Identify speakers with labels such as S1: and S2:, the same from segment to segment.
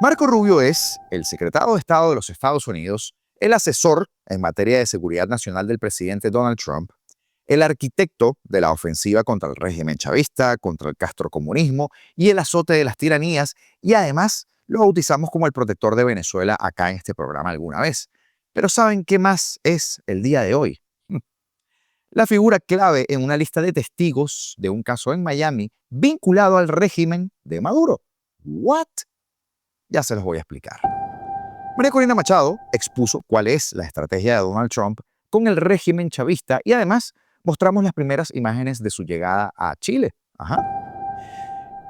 S1: Marco Rubio es el secretario de Estado de los Estados Unidos, el asesor en materia de seguridad nacional del presidente Donald Trump, el arquitecto de la ofensiva contra el régimen chavista, contra el castrocomunismo y el azote de las tiranías, y además lo bautizamos como el protector de Venezuela acá en este programa alguna vez. Pero ¿saben qué más es el día de hoy? La figura clave en una lista de testigos de un caso en Miami vinculado al régimen de Maduro. ¿What? Ya se los voy a explicar. María Corina Machado expuso cuál es la estrategia de Donald Trump con el régimen chavista y además mostramos las primeras imágenes de su llegada a Chile.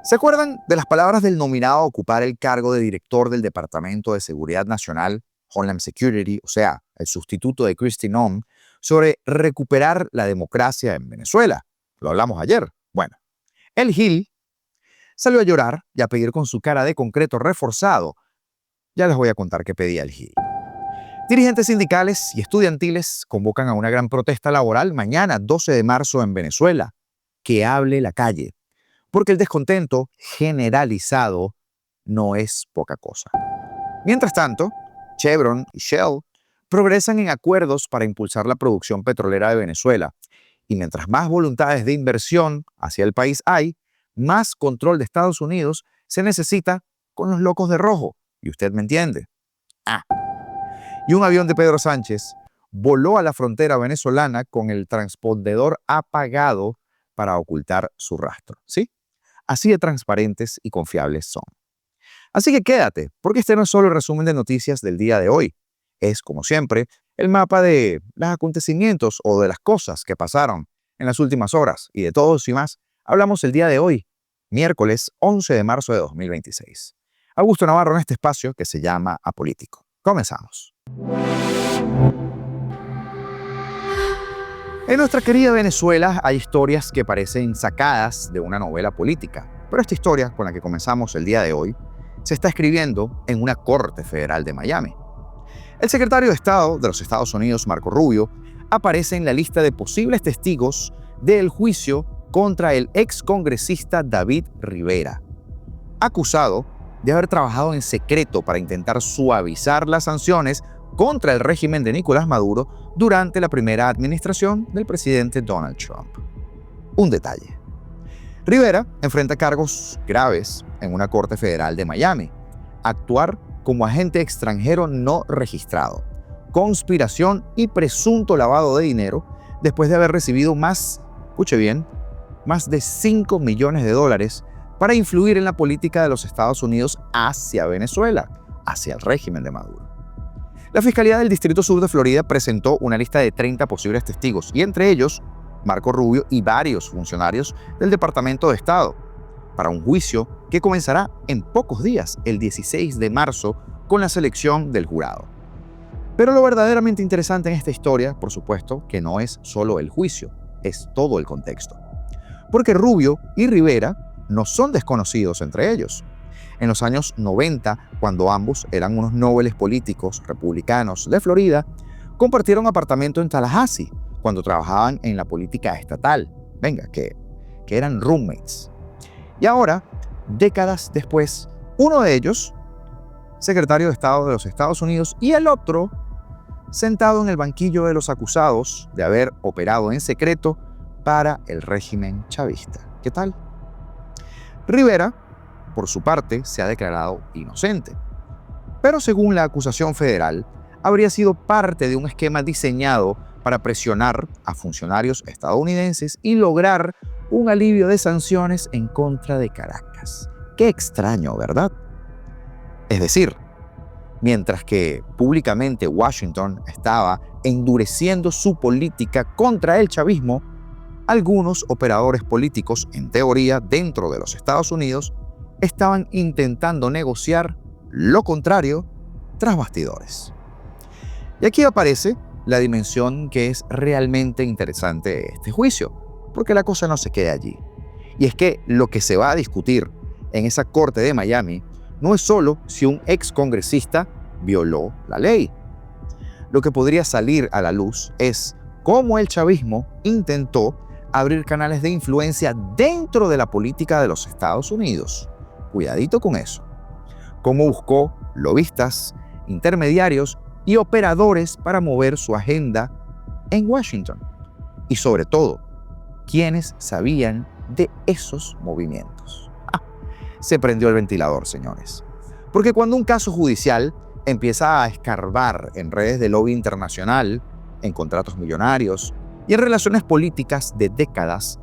S1: ¿Se acuerdan de las palabras del nominado a ocupar el cargo de director del Departamento de Seguridad Nacional, Homeland Security, o sea, el sustituto de Kristi Noem, sobre recuperar la democracia en Venezuela? Lo hablamos ayer. Bueno, el Gil salió a llorar y a pedir con su cara de concreto reforzado. Ya les voy a contar qué pedía el Gil. Dirigentes sindicales y estudiantiles convocan a una gran protesta laboral mañana, 12 de marzo, en Venezuela. Que hable la calle, porque el descontento generalizado no es poca cosa. Mientras tanto, Chevron y Shell progresan en acuerdos para impulsar la producción petrolera de Venezuela. Y mientras más voluntades de inversión hacia el país hay, más control de Estados Unidos se necesita con los locos de rojo. Y usted me entiende. Y un avión de Pedro Sánchez voló a la frontera venezolana con el transpondedor apagado para ocultar su rastro. ¿Sí? Así de transparentes y confiables son. Así que quédate, porque este no es solo el resumen de noticias del día de hoy. Es, como siempre, el mapa de los acontecimientos o de las cosas que pasaron en las últimas horas. Y de todos y más hablamos el día de hoy, miércoles 11 de marzo de 2026. Augusto Navarro en este espacio que se llama Apolítico. Comenzamos. En nuestra querida Venezuela hay historias que parecen sacadas de una novela política, pero esta historia con la que comenzamos el día de hoy se está escribiendo en una corte federal de Miami. El secretario de Estado de los Estados Unidos, Marco Rubio, aparece en la lista de posibles testigos del juicio contra el excongresista David Rivera, acusado de haber trabajado en secreto para intentar suavizar las sanciones contra el régimen de Nicolás Maduro durante la primera administración del presidente Donald Trump. Un detalle. Rivera enfrenta cargos graves en una corte federal de Miami: actuar como agente extranjero no registrado, conspiración y presunto lavado de dinero después de haber recibido más de 5 millones de dólares para influir en la política de los Estados Unidos hacia Venezuela, hacia el régimen de Maduro. La Fiscalía del Distrito Sur de Florida presentó una lista de 30 posibles testigos, y entre ellos, Marco Rubio y varios funcionarios del Departamento de Estado, para un juicio que comenzará en pocos días, el 16 de marzo, con la selección del jurado. Pero lo verdaderamente interesante en esta historia, por supuesto, que no es solo el juicio, es todo el contexto. Porque Rubio y Rivera no son desconocidos entre ellos. En los años 90, cuando ambos eran unos nobles políticos republicanos de Florida, compartieron apartamento en Tallahassee cuando trabajaban en la política estatal. Que eran roommates. Y ahora, décadas después, uno de ellos, secretario de Estado de los Estados Unidos, y el otro, sentado en el banquillo de los acusados de haber operado en secreto para el régimen chavista. ¿Qué tal? Rivera, por su parte, se ha declarado inocente, pero según la acusación federal, habría sido parte de un esquema diseñado para presionar a funcionarios estadounidenses y lograr un alivio de sanciones en contra de Caracas. Qué extraño, ¿verdad? Es decir, mientras que públicamente Washington estaba endureciendo su política contra el chavismo, algunos operadores políticos, en teoría, dentro de los Estados Unidos, estaban intentando negociar lo contrario tras bastidores. Y aquí aparece la dimensión que es realmente interesante de este juicio, porque la cosa no se queda allí. Y es que lo que se va a discutir en esa corte de Miami no es solo si un excongresista violó la ley. Lo que podría salir a la luz es cómo el chavismo intentó abrir canales de influencia dentro de la política de los Estados Unidos. Cuidadito con eso. cómo buscó lobistas, intermediarios y operadores para mover su agenda en Washington. Y sobre todo, quiénes sabían de esos movimientos. Se prendió el ventilador, señores. Porque cuando un caso judicial empieza a escarbar en redes de lobby internacional, en contratos millonarios y en relaciones políticas de décadas,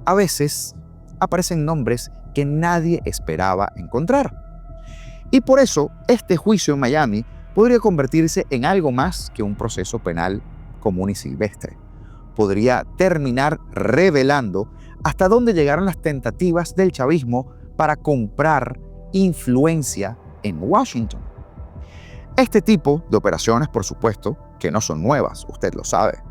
S1: a veces aparecen nombres que nadie esperaba encontrar. Y por eso, este juicio en Miami podría convertirse en algo más que un proceso penal común y silvestre. Podría terminar revelando hasta dónde llegaron las tentativas del chavismo para comprar influencia en Washington. Este tipo de operaciones, por supuesto, que no son nuevas, usted lo sabe.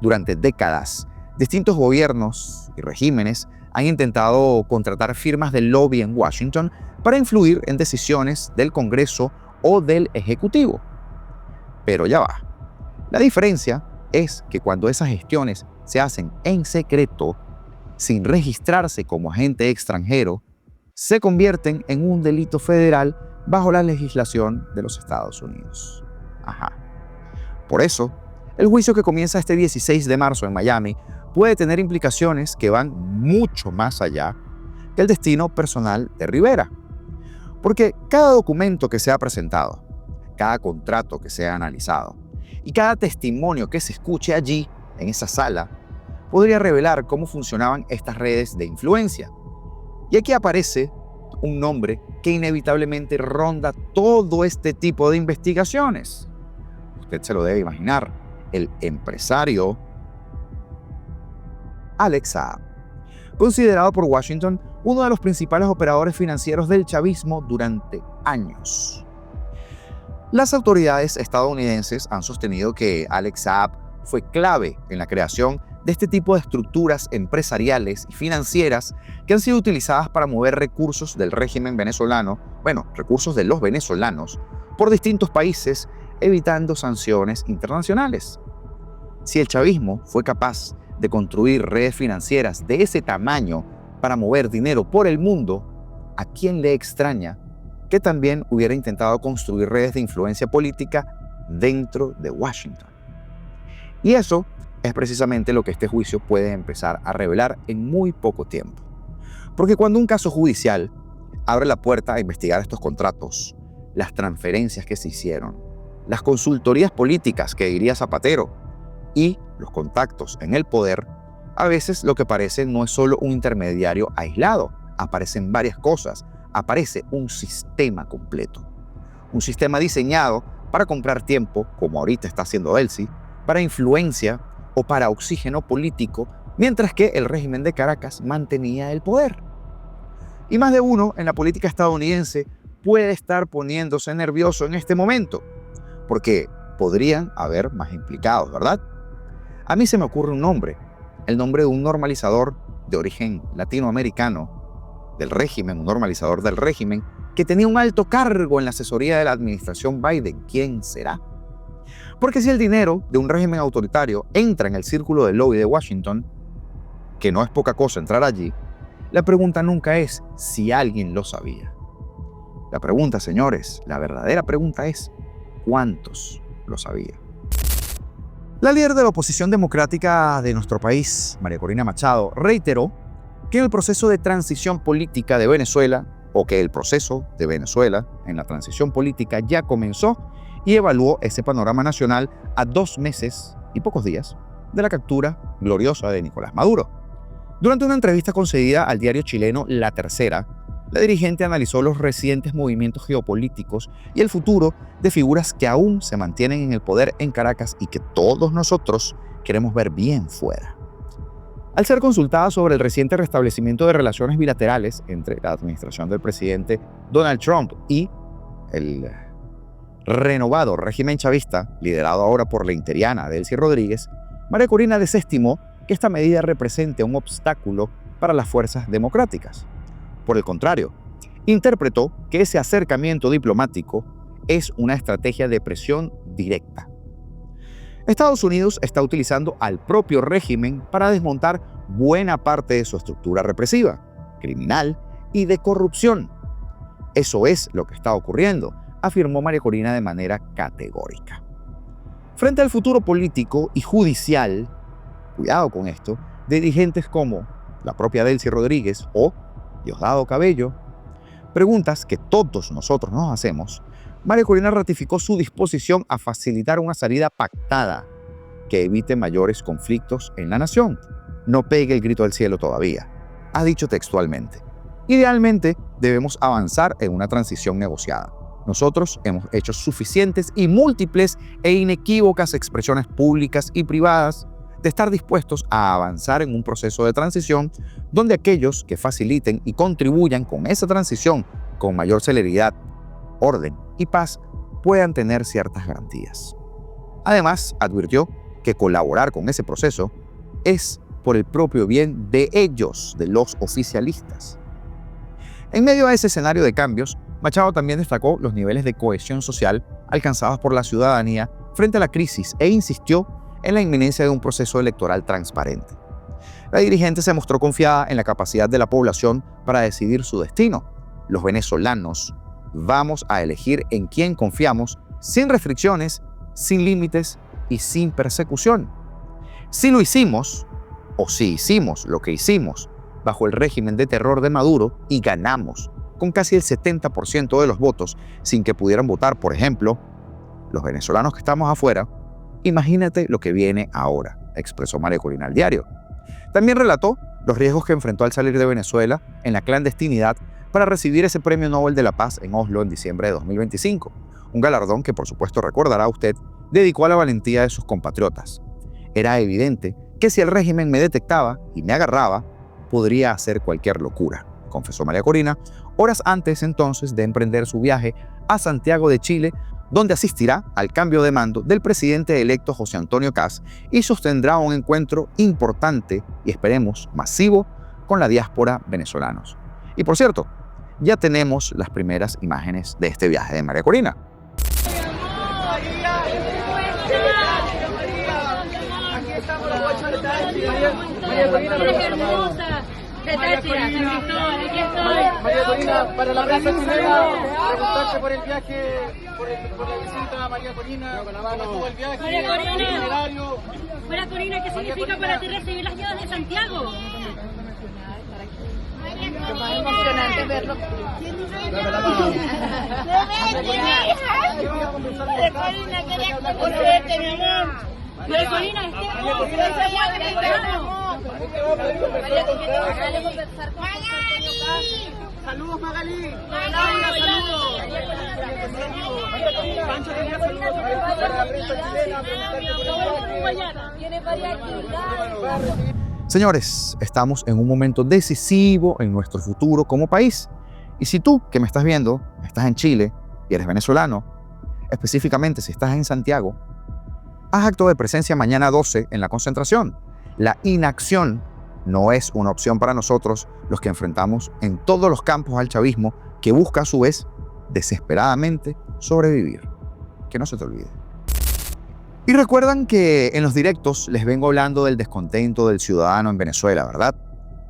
S1: Durante décadas, distintos gobiernos y regímenes han intentado contratar firmas de lobby en Washington para influir en decisiones del Congreso o del Ejecutivo. Pero ya va. La diferencia es que cuando esas gestiones se hacen en secreto, sin registrarse como agente extranjero, se convierten en un delito federal bajo la legislación de los Estados Unidos. Por eso, el juicio que comienza este 16 de marzo en Miami puede tener implicaciones que van mucho más allá que el destino personal de Rivera. Porque cada documento que sea presentado, cada contrato que sea analizado y cada testimonio que se escuche allí, en esa sala, podría revelar cómo funcionaban estas redes de influencia. Y aquí aparece un nombre que inevitablemente ronda todo este tipo de investigaciones. Usted se lo debe imaginar, el empresario Alex Saab, considerado por Washington uno de los principales operadores financieros del chavismo durante años. Las autoridades estadounidenses han sostenido que Alex Saab fue clave en la creación de este tipo de estructuras empresariales y financieras que han sido utilizadas para mover recursos del régimen venezolano, recursos de los venezolanos, por distintos países, evitando sanciones internacionales. Si el chavismo fue capaz de construir redes financieras de ese tamaño para mover dinero por el mundo, ¿a quién le extraña que también hubiera intentado construir redes de influencia política dentro de Washington? Y eso es precisamente lo que este juicio puede empezar a revelar en muy poco tiempo. Porque cuando un caso judicial abre la puerta a investigar estos contratos, las transferencias que se hicieron, las consultorías políticas que diría Zapatero y los contactos en el poder, a veces lo que parece no es solo un intermediario aislado, aparecen varias cosas, aparece un sistema completo. Un sistema diseñado para comprar tiempo, como ahorita está haciendo Delcy, para influencia o para oxígeno político, mientras que el régimen de Caracas mantenía el poder. Y más de uno en la política estadounidense puede estar poniéndose nervioso en este momento, porque podrían haber más implicados, ¿verdad? A mí se me ocurre un nombre, el nombre de un normalizador de origen latinoamericano del régimen, un normalizador del régimen, que tenía un alto cargo en la asesoría de la administración Biden. ¿Quién será? Porque si el dinero de un régimen autoritario entra en el círculo del lobby de Washington, que no es poca cosa entrar allí, la pregunta nunca es si alguien lo sabía. La pregunta, señores, la verdadera pregunta es ¿cuántos lo sabían? La líder de la oposición democrática de nuestro país, María Corina Machado, reiteró que en el proceso de transición política de Venezuela, o que el proceso de Venezuela en la transición política ya comenzó, y evaluó ese panorama nacional a 2 meses y pocos días de la captura gloriosa de Nicolás Maduro. Durante una entrevista concedida al diario chileno La Tercera, la dirigente analizó los recientes movimientos geopolíticos y el futuro de figuras que aún se mantienen en el poder en Caracas y que todos nosotros queremos ver bien fuera. Al ser consultada sobre el reciente restablecimiento de relaciones bilaterales entre la administración del presidente Donald Trump y el renovado régimen chavista, liderado ahora por la interiana Delcy Rodríguez, María Corina desestimó que esta medida represente un obstáculo para las fuerzas democráticas. Por el contrario, interpretó que ese acercamiento diplomático es una estrategia de presión directa. Estados Unidos está utilizando al propio régimen para desmontar buena parte de su estructura represiva, criminal y de corrupción. Eso es lo que está ocurriendo, afirmó María Corina de manera categórica. Frente al futuro político y judicial, cuidado con esto, de dirigentes como la propia Delcy Rodríguez o Diosdado Cabello, preguntas que todos nosotros nos hacemos, María Corina ratificó su disposición a facilitar una salida pactada que evite mayores conflictos en la nación. No pegue el grito al cielo todavía, ha dicho textualmente. Idealmente, debemos avanzar en una transición negociada. Nosotros hemos hecho suficientes y múltiples e inequívocas expresiones públicas y privadas de estar dispuestos a avanzar en un proceso de transición donde aquellos que faciliten y contribuyan con esa transición con mayor celeridad, orden y paz puedan tener ciertas garantías. Además, advirtió que colaborar con ese proceso es por el propio bien de ellos, de los oficialistas. En medio de ese escenario de cambios, Machado también destacó los niveles de cohesión social alcanzados por la ciudadanía frente a la crisis e insistió en la inminencia de un proceso electoral transparente. La dirigente se mostró confiada en la capacidad de la población para decidir su destino. Los venezolanos vamos a elegir en quién confiamos sin restricciones, sin límites y sin persecución. Si lo hicimos, o si hicimos lo que hicimos bajo el régimen de terror de Maduro y ganamos con casi el 70% de los votos sin que pudieran votar, por ejemplo, los venezolanos que estamos afuera, imagínate lo que viene ahora, expresó María Corina al diario. También relató los riesgos que enfrentó al salir de Venezuela en la clandestinidad para recibir ese Premio Nobel de la Paz en Oslo en diciembre de 2025, un galardón que, por supuesto, recordará usted, dedicó a la valentía de sus compatriotas. Era evidente que si el régimen me detectaba y me agarraba, podría hacer cualquier locura, confesó María Corina, horas antes entonces de emprender su viaje a Santiago de Chile, donde asistirá al cambio de mando del presidente electo José Antonio Kast y sostendrá un encuentro importante y esperemos masivo con la diáspora venezolanos. Y por cierto, ya tenemos las primeras imágenes de este viaje de María Corina.
S2: María Corina, para la prensa chilena, preguntarte por el viaje, por la visita a María Corina, cómo estuvo el viaje,
S3: María Corina, ¿qué significa para ti recibir las llaves de Santiago?
S4: Lo más emocionante verlo. María Corina, quería conocerte, mi amor.
S3: María Corina,
S2: Saludos, Magalí.
S4: Pancho tenía saludos para la prensa chilena. Tiene varias actividades.
S1: Señores, estamos en un momento decisivo en nuestro futuro como país. Y si tú, que me estás viendo, estás en Chile y eres venezolano, específicamente si estás en Santiago, haz acto de presencia mañana 12 en la concentración. La inacción no es una opción para nosotros, los que enfrentamos en todos los campos al chavismo, que busca a su vez desesperadamente sobrevivir. Que no se te olvide. Y recuerdan que en los directos les vengo hablando del descontento del ciudadano en Venezuela, ¿verdad?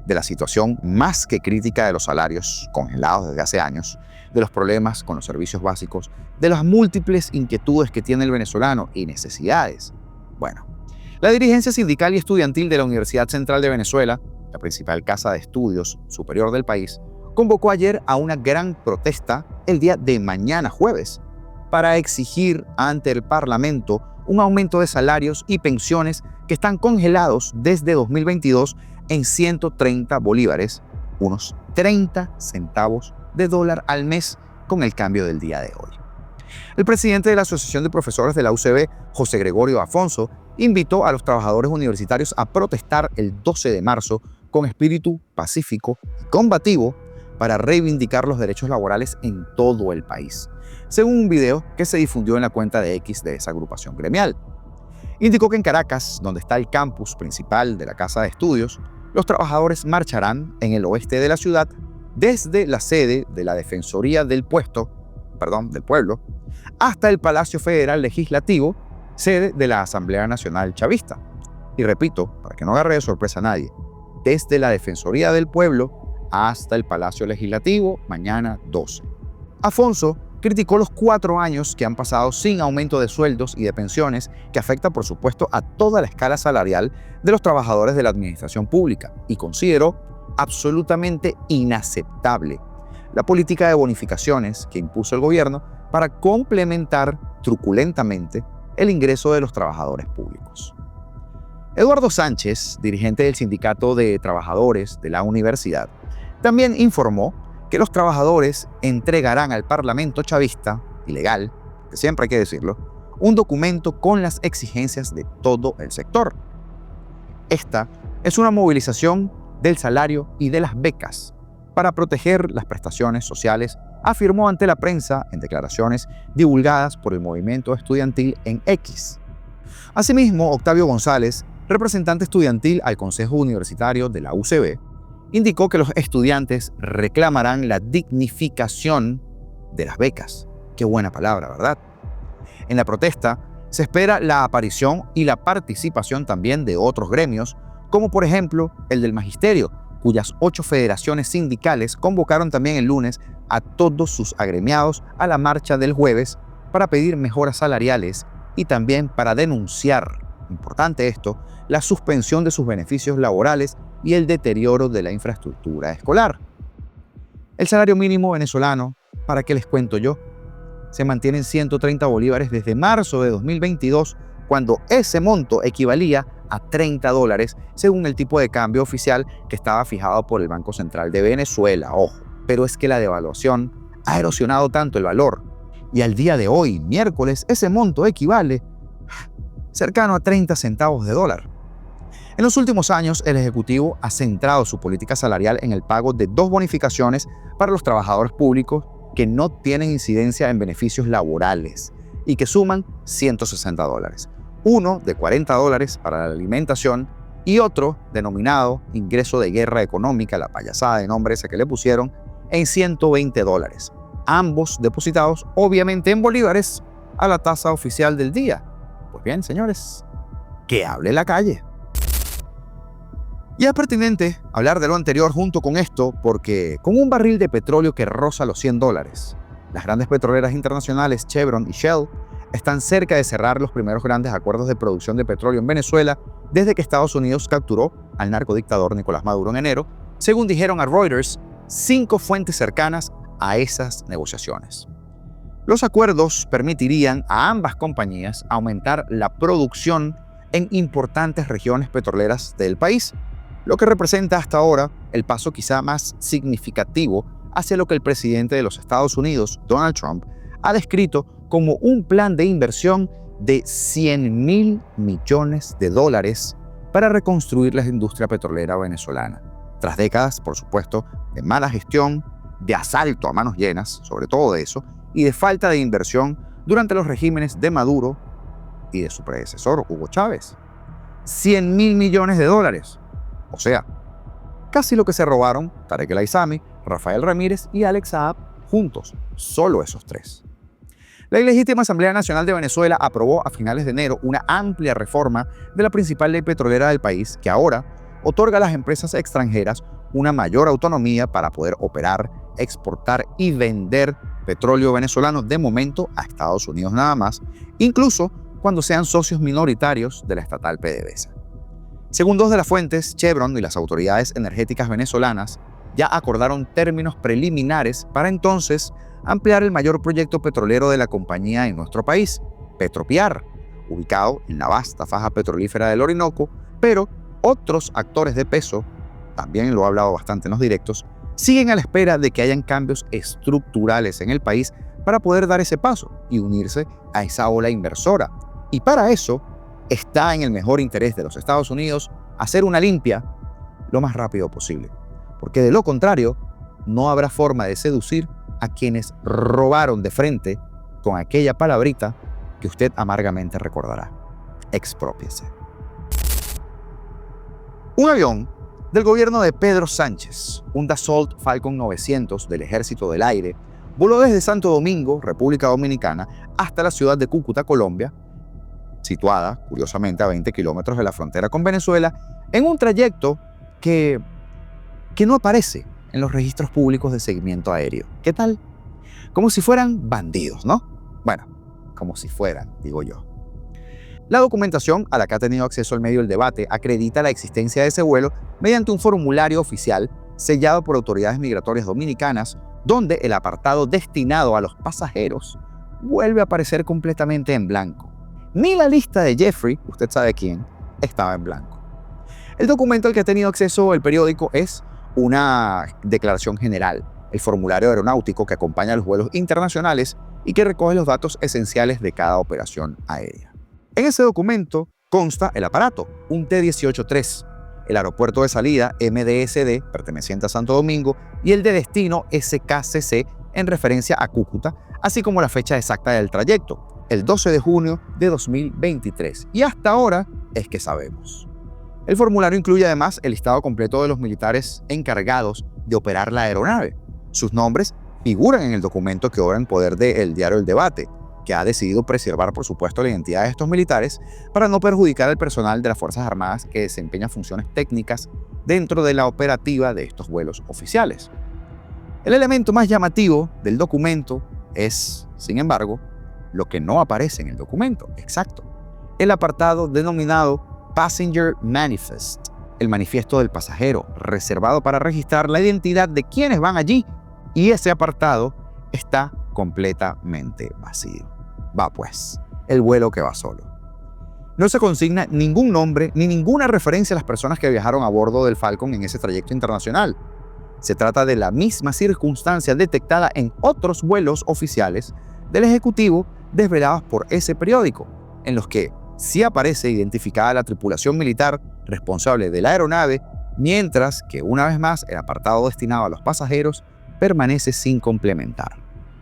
S1: De la situación más que crítica de los salarios congelados desde hace años, de los problemas con los servicios básicos, de las múltiples inquietudes que tiene el venezolano y necesidades. Bueno, la dirigencia sindical y estudiantil de la Universidad Central de Venezuela, la principal casa de estudios superior del país, convocó ayer a una gran protesta el día de mañana jueves para exigir ante el Parlamento un aumento de salarios y pensiones que están congelados desde 2022 en 130 bolívares, unos 30 centavos de dólar al mes con el cambio del día de hoy. El presidente de la Asociación de Profesores de la UCB, José Gregorio Afonso, invitó a los trabajadores universitarios a protestar el 12 de marzo con espíritu pacífico y combativo para reivindicar los derechos laborales en todo el país, según un video que se difundió en la cuenta de X de esa agrupación gremial. Indicó que en Caracas, donde está el campus principal de la Casa de Estudios, los trabajadores marcharán en el oeste de la ciudad desde la sede de la Defensoría del Pueblo hasta el Palacio Federal Legislativo, sede de la Asamblea Nacional Chavista. Y repito, para que no agarre de sorpresa a nadie, desde la Defensoría del Pueblo hasta el Palacio Legislativo, mañana 12. Afonso criticó los 4 años que han pasado sin aumento de sueldos y de pensiones, que afecta por supuesto a toda la escala salarial de los trabajadores de la administración pública, y consideró absolutamente inaceptable la política de bonificaciones que impuso el gobierno para complementar truculentamente el ingreso de los trabajadores públicos. Eduardo Sánchez, dirigente del Sindicato de Trabajadores de la Universidad, también informó que los trabajadores entregarán al Parlamento chavista, ilegal, que siempre hay que decirlo, un documento con las exigencias de todo el sector. Esta es una movilización del salario y de las becas para proteger las prestaciones sociales, afirmó ante la prensa en declaraciones divulgadas por el movimiento estudiantil en X. Asimismo, Octavio González, representante estudiantil al Consejo Universitario de la UCB, indicó que los estudiantes reclamarán la dignificación de las becas. Qué buena palabra, ¿verdad? En la protesta se espera la aparición y la participación también de otros gremios, como por ejemplo el del Magisterio, cuyas 8 federaciones sindicales convocaron también el lunes a todos sus agremiados a la marcha del jueves para pedir mejoras salariales y también para denunciar, importante esto, la suspensión de sus beneficios laborales y el deterioro de la infraestructura escolar. El salario mínimo venezolano, ¿para qué les cuento yo?, se mantiene en 130 bolívares desde marzo de 2022, cuando ese monto equivalía a $30 según el tipo de cambio oficial que estaba fijado por el Banco Central de Venezuela. Ojo, pero es que la devaluación ha erosionado tanto el valor y al día de hoy, miércoles, ese monto equivale cercano a 30 centavos de dólar. En los últimos años, el Ejecutivo ha centrado su política salarial en el pago de 2 bonificaciones para los trabajadores públicos que no tienen incidencia en beneficios laborales y que suman $160. Uno de $40 para la alimentación y otro denominado ingreso de guerra económica, la payasada de nombre ese que le pusieron, en $120. Ambos depositados obviamente en bolívares a la tasa oficial del día. Pues bien, señores, que hable la calle. Y es pertinente hablar de lo anterior junto con esto porque con un barril de petróleo que roza los $100, las grandes petroleras internacionales Chevron y Shell están cerca de cerrar los primeros grandes acuerdos de producción de petróleo en Venezuela desde que Estados Unidos capturó al narcodictador Nicolás Maduro en enero, según dijeron a Reuters 5 fuentes cercanas a esas negociaciones. Los acuerdos permitirían a ambas compañías aumentar la producción en importantes regiones petroleras del país, lo que representa hasta ahora el paso quizá más significativo hacia lo que el presidente de los Estados Unidos, Donald Trump, ha descrito como un plan de inversión de $100.000 millones para reconstruir la industria petrolera venezolana. Tras décadas, por supuesto, de mala gestión, de asalto a manos llenas, sobre todo de eso, y de falta de inversión durante los regímenes de Maduro y de su predecesor, Hugo Chávez. $100.000 millones. O sea, casi lo que se robaron Tarek El Aissami, Rafael Ramírez y Alex Saab juntos, solo esos 3. La ilegítima Asamblea Nacional de Venezuela aprobó a finales de enero una amplia reforma de la principal ley petrolera del país que ahora otorga a las empresas extranjeras una mayor autonomía para poder operar, exportar y vender petróleo venezolano de momento a Estados Unidos nada más, incluso cuando sean socios minoritarios de la estatal PDVSA. Según 2 de las fuentes, Chevron y las autoridades energéticas venezolanas ya acordaron términos preliminares para entonces ampliar el mayor proyecto petrolero de la compañía en nuestro país, Petropiar, ubicado en la vasta faja petrolífera del Orinoco, pero otros actores de peso, también lo he hablado bastante en los directos, siguen a la espera de que hayan cambios estructurales en el país para poder dar ese paso y unirse a esa ola inversora. Y para eso está en el mejor interés de los Estados Unidos hacer una limpia lo más rápido posible, porque de lo contrario no habrá forma de seducir a quienes robaron de frente con aquella palabrita que usted amargamente recordará: exprópiese. Un avión del gobierno de Pedro Sánchez, un Dassault Falcon 900 del Ejército del Aire, voló desde Santo Domingo, República Dominicana, hasta la ciudad de Cúcuta, Colombia, situada, curiosamente, a 20 kilómetros de la frontera con Venezuela, en un trayecto que no aparece en los registros públicos de seguimiento aéreo. ¿Qué tal? como si fueran bandidos, ¿no? Bueno, como si fueran, digo yo. La documentación a la que ha tenido acceso el medio del debate acredita la existencia de ese vuelo mediante un formulario oficial sellado por autoridades migratorias dominicanas, donde el apartado destinado a los pasajeros vuelve a aparecer completamente en blanco. Ni la lista de Jeffrey, usted sabe quién, estaba en blanco. El documento al que ha tenido acceso el periódico es una declaración general, el formulario aeronáutico que acompaña a los vuelos internacionales y que recoge los datos esenciales de cada operación aérea. En ese documento consta el aparato, un T-18-3, el aeropuerto de salida MDSD, perteneciente a Santo Domingo, y el de destino SKCC, en referencia a Cúcuta, así como la fecha exacta del trayecto, el 12 de junio de 2023. Y hasta ahora es que sabemos. El formulario incluye además el listado completo de los militares encargados de operar la aeronave. Sus nombres figuran en el documento que obra en poder del diario El Debate, que ha decidido preservar, por supuesto, la identidad de estos militares para no perjudicar al personal de las Fuerzas Armadas que desempeña funciones técnicas dentro de la operativa de estos vuelos oficiales. El elemento más llamativo del documento es, sin embargo, lo que no aparece en el documento, exacto, el apartado denominado Passenger Manifest, el manifiesto del pasajero, reservado para registrar la identidad de quienes van allí, y ese apartado está completamente vacío. Va pues, el vuelo que va solo. No se consigna ningún nombre ni ninguna referencia a las personas que viajaron a bordo del Falcon en ese trayecto internacional. Se trata de la misma circunstancia detectada en otros vuelos oficiales del Ejecutivo desvelados por ese periódico, en los que sí aparece identificada la tripulación militar responsable de la aeronave, mientras que una vez más el apartado destinado a los pasajeros permanece sin complementar.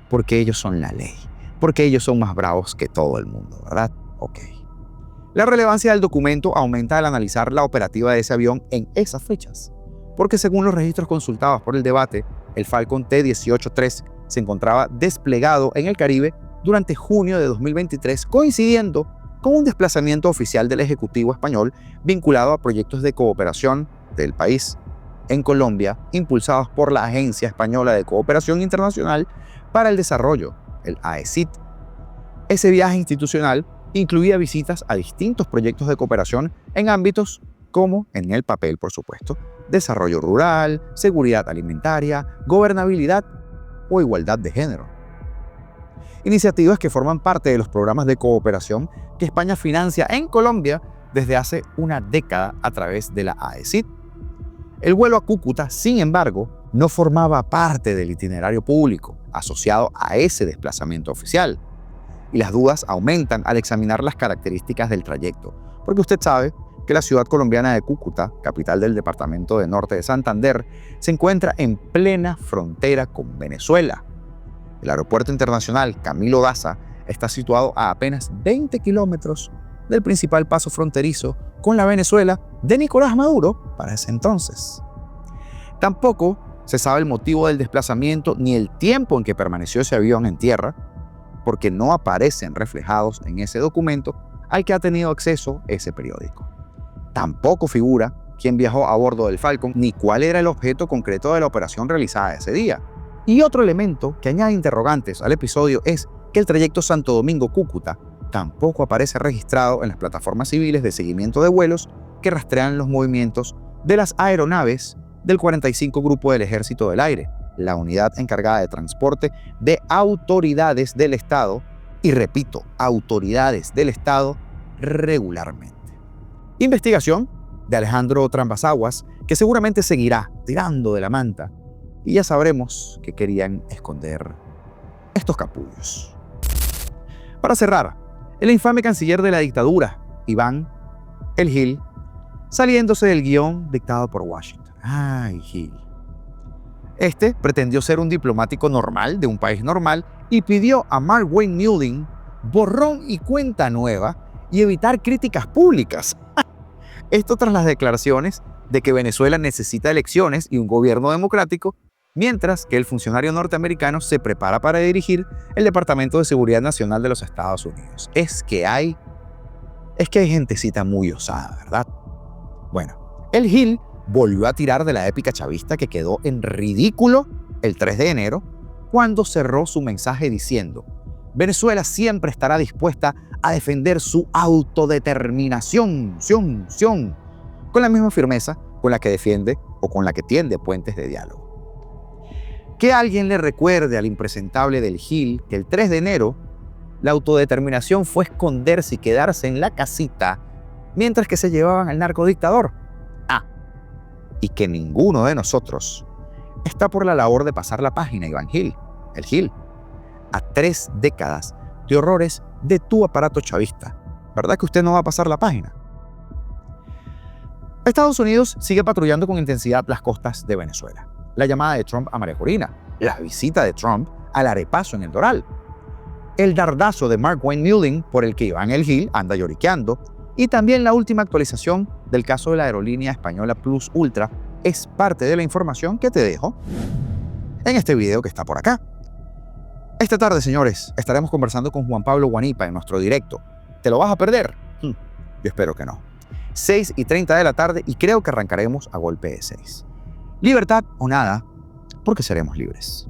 S1: Porque ellos son la ley, porque ellos son más bravos que todo el mundo, ¿verdad? Ok. La relevancia del documento aumenta al analizar la operativa de ese avión en esas fechas, porque según los registros consultados por el debate, el Falcon T-18-3 se encontraba desplegado en el Caribe durante junio de 2023, coincidiendo con un desplazamiento oficial del Ejecutivo español vinculado a proyectos de cooperación del país en Colombia, impulsados por la Agencia Española de Cooperación Internacional para el Desarrollo, el AECID. Ese viaje institucional incluía visitas a distintos proyectos de cooperación en ámbitos como, en el papel por supuesto, desarrollo rural, seguridad alimentaria, gobernabilidad o igualdad de género. Iniciativas que forman parte de los programas de cooperación que España financia en Colombia desde hace una década a través de la AECID. El vuelo a Cúcuta, sin embargo, no formaba parte del itinerario público asociado a ese desplazamiento oficial. Y las dudas aumentan al examinar las características del trayecto, porque usted sabe que la ciudad colombiana de Cúcuta, capital del departamento de Norte de Santander, se encuentra en plena frontera con Venezuela. El aeropuerto internacional Camilo Daza está situado a apenas 20 kilómetros del principal paso fronterizo con la Venezuela de Nicolás Maduro para ese entonces. Tampoco se sabe el motivo del desplazamiento ni el tiempo en que permaneció ese avión en tierra, porque no aparecen reflejados en ese documento al que ha tenido acceso ese periódico. Tampoco figura quién viajó a bordo del Falcon ni cuál era el objeto concreto de la operación realizada ese día. Y otro elemento que añade interrogantes al episodio es que el trayecto Santo Domingo-Cúcuta tampoco aparece registrado en las plataformas civiles de seguimiento de vuelos que rastrean los movimientos de las aeronaves del 45 Grupo del Ejército del Aire, la unidad encargada de transporte de autoridades del Estado, y repito, autoridades del Estado regularmente. Investigación de Alejandro Trambasaguas, que seguramente seguirá tirando de la manta, y ya sabremos que querían esconder estos capullos. Para cerrar, el infame canciller de la dictadura, Iván El Gil, saliéndose del guión dictado por Washington. ¡Ay, Gil! Este pretendió ser un diplomático normal de un país normal y pidió a Mark Wayne Mullin borrón y cuenta nueva y evitar críticas públicas. Esto tras las declaraciones de que Venezuela necesita elecciones y un gobierno democrático, mientras que el funcionario norteamericano se prepara para dirigir el Departamento de Seguridad Nacional de los Estados Unidos. Es que hay gentecita muy osada, ¿verdad? Bueno, el Gil volvió a tirar de la épica chavista que quedó en ridículo el 3 de enero, cuando cerró su mensaje diciendo: Venezuela siempre estará dispuesta a defender su autodeterminación, con la misma firmeza con la que defiende o con la que tiende puentes de diálogo. Que alguien le recuerde al impresentable del Gil que el 3 de enero la autodeterminación fue esconderse y quedarse en la casita mientras que se llevaban al narcodictador. Y que ninguno de nosotros está por la labor de pasar la página, Iván Gil, el Gil, a 3 décadas de horrores de tu aparato chavista. ¿Verdad que usted no va a pasar la página? Estados Unidos sigue patrullando con intensidad las costas de Venezuela. La llamada de Trump a María Corina, la visita de Trump al arepazo en el Doral, el dardazo de Mark Wayne Mullin por el que Iván el Gil anda lloriqueando, y también la última actualización del caso de la aerolínea española Plus Ultra es parte de la información que te dejo en este video que está por acá. Esta tarde, señores, estaremos conversando con Juan Pablo Guanipa en nuestro directo. ¿Te lo vas a perder? Yo espero que no. 6:30 de la tarde y creo que arrancaremos a golpe de 6. Libertad o nada, porque seremos libres.